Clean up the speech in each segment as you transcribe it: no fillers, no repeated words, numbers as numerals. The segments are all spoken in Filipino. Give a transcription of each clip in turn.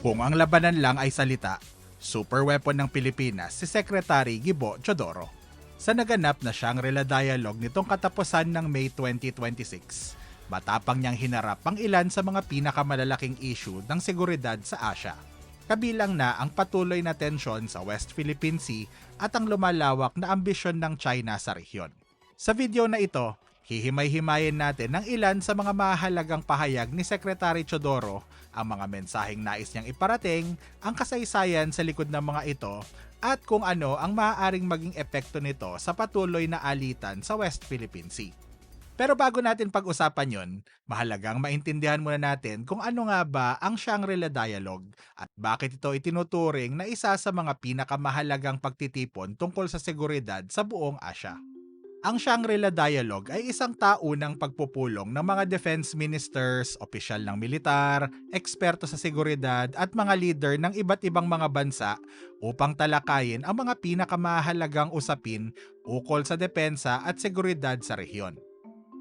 Kung ang labanan lang ay salita, super weapon ng Pilipinas si Secretary Gibo Teodoro. Sa naganap na Shangri-La Dialogue nitong katapusan ng May 2026, matapang niyang hinarap ang ilan sa mga pinakamalalaking issue ng seguridad sa Asia. Kabilang na ang patuloy na tensyon sa West Philippine Sea at ang lumalawak na ambisyon ng China sa rehiyon. Sa video na ito, hihimay-himayin natin ng ilan sa mga mahalagang pahayag ni Secretary Teodoro, ang mga mensaheng nais niyang iparating, ang kasaysayan sa likod ng mga ito, at kung ano ang maaaring maging epekto nito sa patuloy na alitan sa West Philippine Sea. Pero bago natin pag-usapan yon, mahalagang maintindihan muna natin kung ano nga ba ang Shangri-La Dialogue at bakit ito itinuturing na isa sa mga pinakamahalagang pagtitipon tungkol sa seguridad sa buong Asia. Ang Shangri-La Dialogue ay isang taunang pagpupulong ng mga defense ministers, opisyal ng militar, eksperto sa seguridad at mga leader ng iba't ibang mga bansa upang talakayin ang mga pinakamahalagang usapin ukol sa depensa at seguridad sa rehiyon.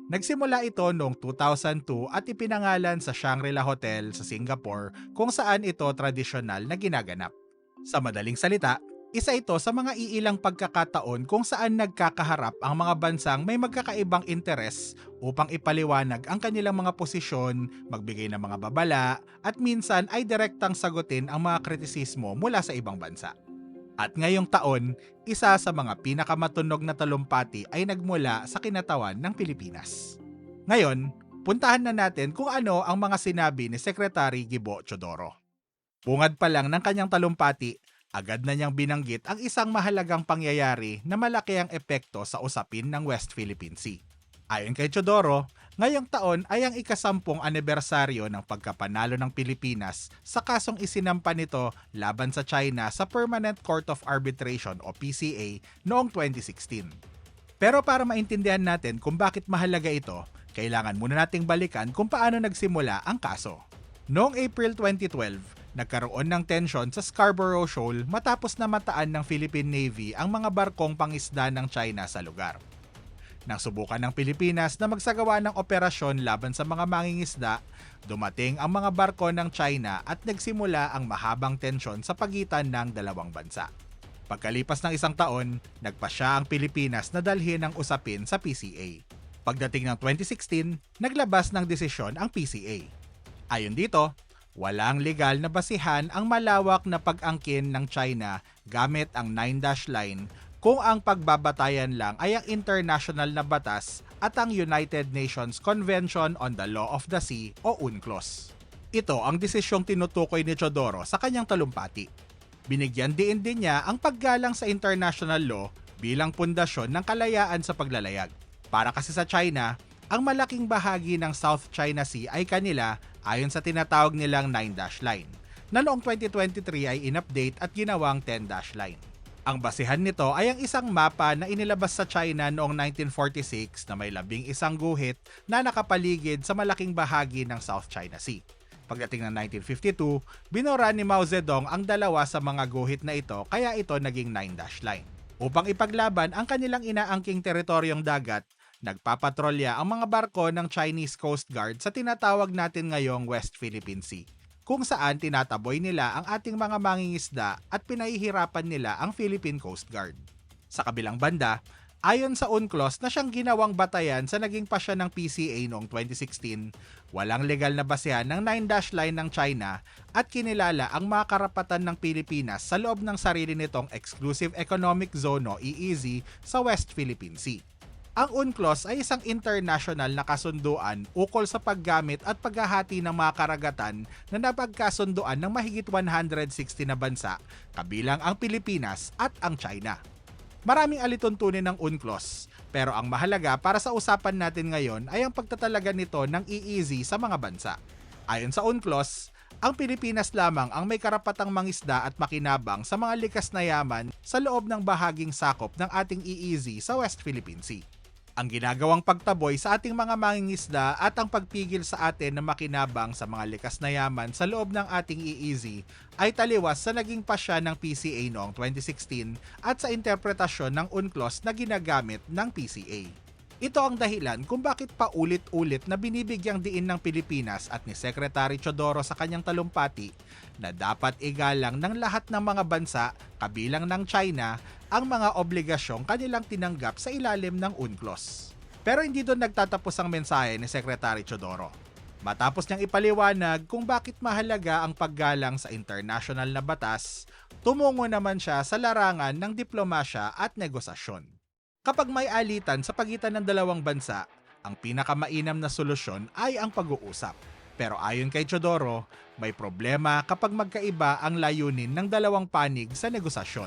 Nagsimula ito noong 2002 at ipinangalan sa Shangri-La Hotel sa Singapore kung saan ito tradisyonal na ginaganap. Sa madaling salita, isa ito sa mga iilang pagkakataon kung saan nagkakaharap ang mga bansang may magkakaibang interes upang ipaliwanag ang kanilang mga posisyon, magbigay ng mga babala, at minsan ay direktang sagutin ang mga kritisismo mula sa ibang bansa. At ngayong taon, isa sa mga pinakamatunog na talumpati ay nagmula sa kinatawan ng Pilipinas. Ngayon, puntahan na natin kung ano ang mga sinabi ni Secretary Gibo Teodoro. Bungad pa lang ng kanyang talumpati, agad na niyang binanggit ang isang mahalagang pangyayari na malaki ang epekto sa usapin ng West Philippine Sea. Ayon kay Teodoro, ngayong taon ay ang ika-10 anibersaryo ng pagkapanalo ng Pilipinas sa kasong isinampa nito laban sa China sa Permanent Court of Arbitration o PCA noong 2016. Pero para maintindihan natin kung bakit mahalaga ito, kailangan muna nating balikan kung paano nagsimula ang kaso. Noong April 2012, nagkaroon ng tensyon sa Scarborough Shoal matapos na mataan ng Philippine Navy ang mga barkong pangisda ng China sa lugar. Nang subukan ng Pilipinas na magsagawa ng operasyon laban sa mga mangingisda, dumating ang mga barko ng China at nagsimula ang mahabang tensyon sa pagitan ng dalawang bansa. Pagkalipas ng isang taon, nagpasya ang Pilipinas na dalhin ang usapin sa PCA. Pagdating ng 2016, naglabas ng desisyon ang PCA. Ayon dito, walang legal na basihan ang malawak na pag-angkin ng China gamit ang 9-dash line kung ang pagbabatayan lang ay ang international na batas at ang United Nations Convention on the Law of the Sea o UNCLOS. Ito ang desisyong tinutukoy ni Teodoro sa kanyang talumpati. Binigyan din niya ang paggalang sa international law bilang pundasyon ng kalayaan sa paglalayag. Para kasi sa China, ang malaking bahagi ng South China Sea ay kanila ayon sa tinatawag nilang 9-dash line, na noong 2023 ay in-update at ginawang 10-dash line. Ang basihan nito ay ang isang mapa na inilabas sa China noong 1946 na may 11 guhit na nakapaligid sa malaking bahagi ng South China Sea. Pagdating ng 1952, binura ni Mao Zedong ang dalawa sa mga guhit na ito kaya ito naging 9-dash line. Upang ipaglaban ang kanilang inaangking teritoryong dagat, nagpapatrolya ang mga barko ng Chinese Coast Guard sa tinatawag natin ngayong West Philippine Sea, kung saan tinataboy nila ang ating mga mangingisda at pinahihirapan nila ang Philippine Coast Guard. Sa kabilang banda, ayon sa UNCLOS na siyang ginawang batayan sa naging pasya ng PCA noong 2016, walang legal na basehan ng 9-dash line ng China at kinilala ang mga karapatan ng Pilipinas sa loob ng sarili nitong Exclusive Economic Zone o EEZ sa West Philippine Sea. Ang UNCLOS ay isang international na kasunduan ukol sa paggamit at paghahati ng mga karagatan na napagkasunduan ng mahigit 160 na bansa, kabilang ang Pilipinas at ang China. Maraming alituntunin ng UNCLOS, pero ang mahalaga para sa usapan natin ngayon ay ang pagtatalaga nito ng EEZ sa mga bansa. Ayon sa UNCLOS, ang Pilipinas lamang ang may karapatang mangisda at makinabang sa mga likas na yaman sa loob ng bahaging sakop ng ating EEZ sa West Philippine Sea. Ang ginagawang pagtaboy sa ating mga mangingisda at ang pagpigil sa atin na makinabang sa mga likas na yaman sa loob ng ating EEZ ay taliwas sa naging pasya ng PCA noong 2016 at sa interpretasyon ng UNCLOS na ginagamit ng PCA. Ito ang dahilan kung bakit paulit-ulit na binibigyang diin ng Pilipinas at ni Secretary Teodoro sa kanyang talumpati na dapat igalang ng lahat ng mga bansa, kabilang ng China, ang mga obligasyong kanilang tinanggap sa ilalim ng UNCLOS. Pero hindi doon nagtatapos ang mensahe ni Secretary Teodoro. Matapos niyang ipaliwanag kung bakit mahalaga ang paggalang sa international na batas, tumungo naman siya sa larangan ng diplomasya at negosasyon. Kapag may alitan sa pagitan ng dalawang bansa, ang pinakamainam na solusyon ay ang pag-uusap. Pero ayon kay Teodoro, may problema kapag magkaiba ang layunin ng dalawang panig sa negosasyon.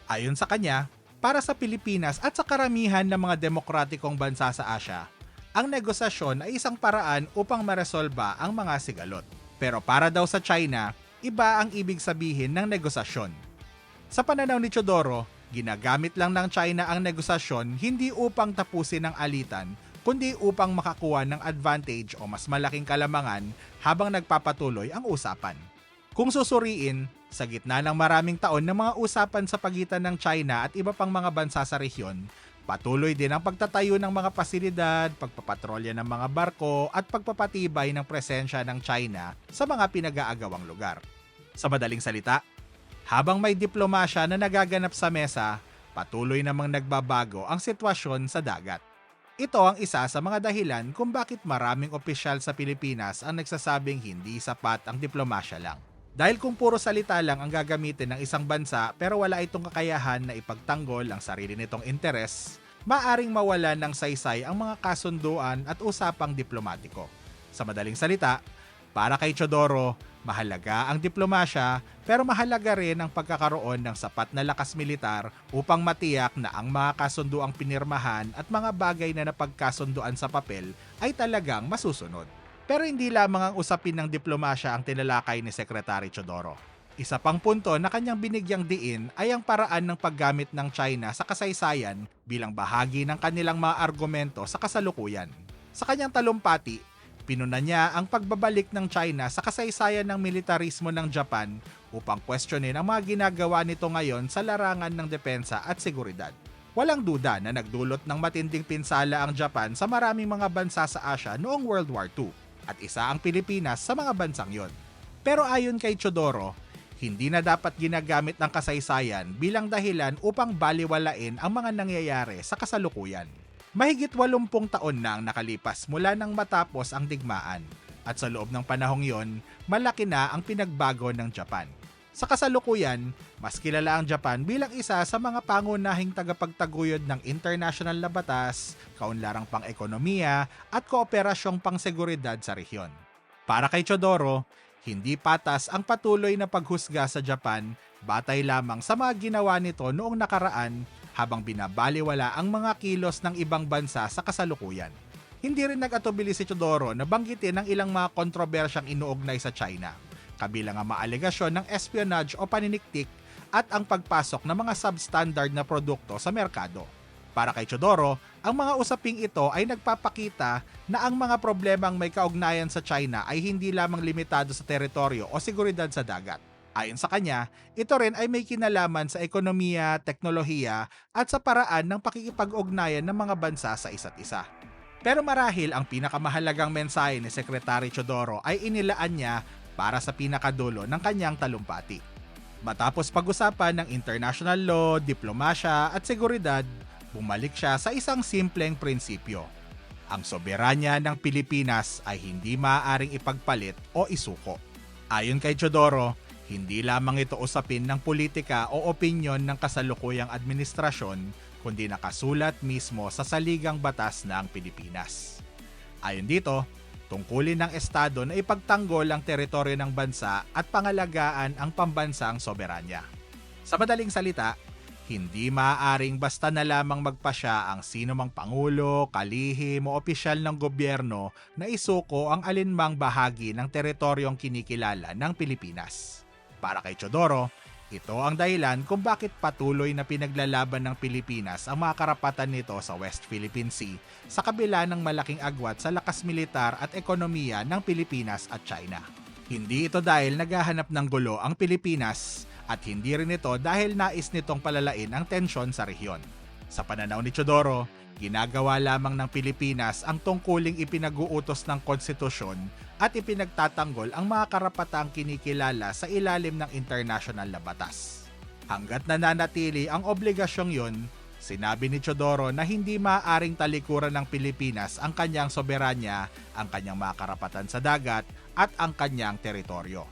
Ayon sa kanya, para sa Pilipinas at sa karamihan ng mga demokratikong bansa sa Asya, ang negosasyon ay isang paraan upang maresolba ang mga sigalot. Pero para daw sa China, iba ang ibig sabihin ng negosasyon. Sa pananaw ni Teodoro, ginagamit lang ng China ang negosasyon hindi upang tapusin ang alitan, kundi upang makakuha ng advantage o mas malaking kalamangan habang nagpapatuloy ang usapan. Kung susuriin, sa gitna ng maraming taon ng mga usapan sa pagitan ng China at iba pang mga bansa sa rehiyon, patuloy din ang pagtatayo ng mga pasilidad, pagpapatrolya ng mga barko at pagpapatibay ng presensya ng China sa mga pinag-aagawang lugar. Sa madaling salita, habang may diplomasya na nagaganap sa mesa, patuloy namang nagbabago ang sitwasyon sa dagat. Ito ang isa sa mga dahilan kung bakit maraming opisyal sa Pilipinas ang nagsasabing hindi sapat ang diplomasya lang. Dahil kung puro salita lang ang gagamitin ng isang bansa pero wala itong kakayahan na ipagtanggol ang sarili nitong interes, maaring mawalan ng saysay ang mga kasunduan at usapang diplomatiko. Sa madaling salita, para kay Teodoro, mahalaga ang diplomasya pero mahalaga rin ang pagkakaroon ng sapat na lakas militar upang matiyak na ang mga kasunduang pinirmahan at mga bagay na napagkasunduan sa papel ay talagang masusunod. Pero hindi lamang ang usapin ng diplomasya ang tinalakay ni Secretary Teodoro. Isa pang punto na kanyang binigyang diin ay ang paraan ng paggamit ng China sa kasaysayan bilang bahagi ng kanilang mga argumento sa kasalukuyan. Sa kanyang talumpati, pinuna niya ang pagbabalik ng China sa kasaysayan ng militarismo ng Japan upang questionin ang mga ginagawa nito ngayon sa larangan ng depensa at seguridad. Walang duda na nagdulot ng matinding pinsala ang Japan sa maraming mga bansa sa Asya noong World War II. At isa ang Pilipinas sa mga bansang yon. Pero ayon kay Teodoro, hindi na dapat ginagamit ang kasaysayan bilang dahilan upang baliwalain ang mga nangyayari sa kasalukuyan. Mahigit 80 taon na ang nakalipas mula nang matapos ang digmaan at sa loob ng panahong yon, malaki na ang pinagbago ng Japan. Sa kasalukuyan, mas kilala ang Japan bilang isa sa mga pangunahing tagapagtaguyod ng international na batas, kaunlarang pang-ekonomiya at kooperasyong pang-seguridad sa rehiyon. Para kay Teodoro, hindi patas ang patuloy na paghusga sa Japan batay lamang sa mga ginawa nito noong nakaraan habang binabaliwala ang mga kilos ng ibang bansa sa kasalukuyan. Hindi rin nag-atubili si Teodoro na banggitin ang ilang mga kontrobersyang inuugnay sa China, kabilang ang mga alegasyon ng espionage o paniniktik at ang pagpasok ng mga substandard na produkto sa merkado. Para kay Teodoro, ang mga usaping ito ay nagpapakita na ang mga problemang may kaugnayan sa China ay hindi lamang limitado sa teritoryo o seguridad sa dagat. Ayon sa kanya, ito rin ay may kinalaman sa ekonomiya, teknolohiya at sa paraan ng pakikipag-ugnayan ng mga bansa sa isa't isa. Pero marahil ang pinakamahalagang mensahe ni Secretary Teodoro ay inilaan niya para sa pinakadulo ng kanyang talumpati. Matapos pag-usapan ng international law, diplomasya at seguridad, bumalik siya sa isang simpleng prinsipyo. Ang soberanya ng Pilipinas ay hindi maaaring ipagpalit o isuko. Ayon kay Teodoro, hindi lamang ito usapin ng politika o opinyon ng kasalukuyang administrasyon, kundi nakasulat mismo sa saligang batas ng Pilipinas. Ayon dito, tungkulin ng Estado na ipagtanggol ang teritoryo ng bansa at pangalagaan ang pambansang soberanya. Sa madaling salita, hindi maaaring basta na lamang magpasya ang sinumang pangulo, kalihim o opisyal ng gobyerno na isuko ang alinmang bahagi ng teritoryong kinikilala ng Pilipinas. Para kay Teodoro, ito ang dahilan kung bakit patuloy na pinaglalaban ng Pilipinas ang mga karapatan nito sa West Philippine Sea sa kabila ng malaking agwat sa lakas militar at ekonomiya ng Pilipinas at China. Hindi ito dahil naghahanap ng gulo ang Pilipinas at hindi rin ito dahil nais nitong palalain ang tensyon sa rehiyon. Sa pananaw ni Teodoro, ginagawa lamang ng Pilipinas ang tungkuling ipinag-uutos ng konstitusyon at ipinagtatanggol ang mga karapatang kinikilala sa ilalim ng international na batas. Hanggat nananatili ang obligasyong yun, sinabi ni Teodoro na hindi maaaring talikuran ng Pilipinas ang kanyang soberanya, ang kanyang mga karapatan sa dagat at ang kanyang teritoryo.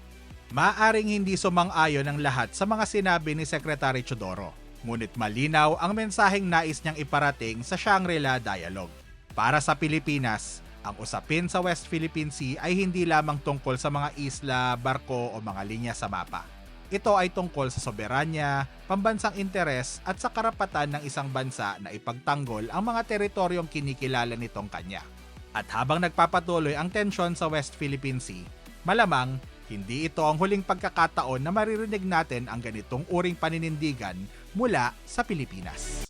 Maaaring hindi sumang-ayon ang lahat sa mga sinabi ni Secretary Teodoro, ngunit malinaw ang mensaheng nais niyang iparating sa Shangri-La Dialogue. Para sa Pilipinas, ang usapin sa West Philippine Sea ay hindi lamang tungkol sa mga isla, barko o mga linya sa mapa. Ito ay tungkol sa soberanya, pambansang interes at sa karapatan ng isang bansa na ipagtanggol ang mga teritoryong kinikilala nitong kanya. At habang nagpapatuloy ang tensyon sa West Philippine Sea, malamang hindi ito ang huling pagkakataon na maririnig natin ang ganitong uring paninindigan mula sa Pilipinas.